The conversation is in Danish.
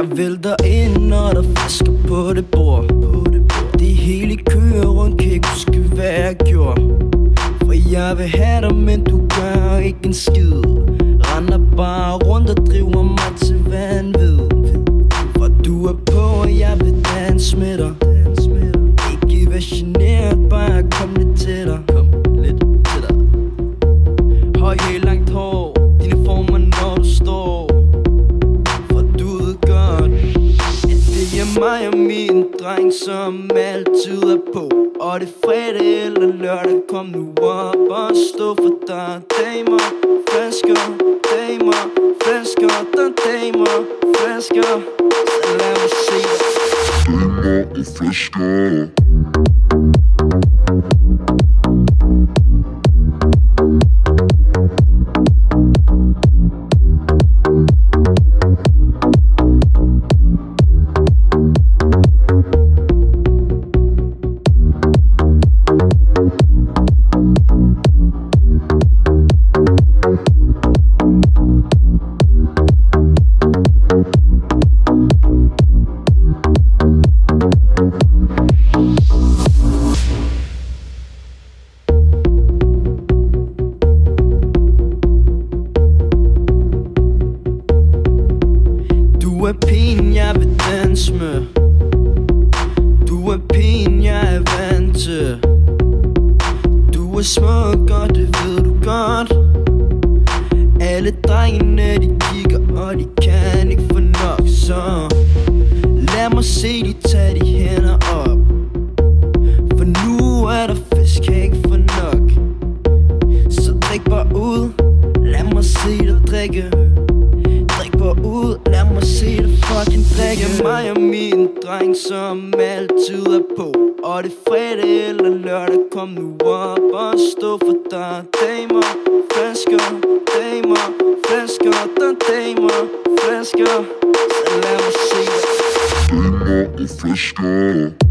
Jeg vælter ind, når der flasker på det bord. Det hele kører rundt, kan ikke huske hvad jeg gjorde. For jeg vil have dig, men du gør ikke en skid. Render bare rundt og driver mig til vanvid. For du er på, og jeg vil danse med dig. Ikke være generet, bare kom lidt til dig. Høje langt hår, dine former når du står. For du ved godt, at det er mig og min dreng, som altid er på. Og det er fredag eller lørdag, kom nu op og stå. For der er damer, flasker, damer, flasker. Der er damer, flasker. Så lad mig se dig. Damer og flasker. Du er pigen, jeg vil danse med. Du er pigen, jeg er vant til. Du er smuk, og det ved du godt. Alle drengene, de kigger, og de kan ikke få nok. Så lad mig se de tage de hænder op. For nu er der fisk, kan ikke få nok. Så drik bare ud, lad mig se dig drikke. Drik bare ud, lad mig se dig fucking drikke. Mig og min dreng, som altid er på. Og det er fredag eller lørdag, kom nu op og stå. For der er damer, flasker, damer, flasker. Der er damer, flasker. Så lad mig se dig. Damer og flasker.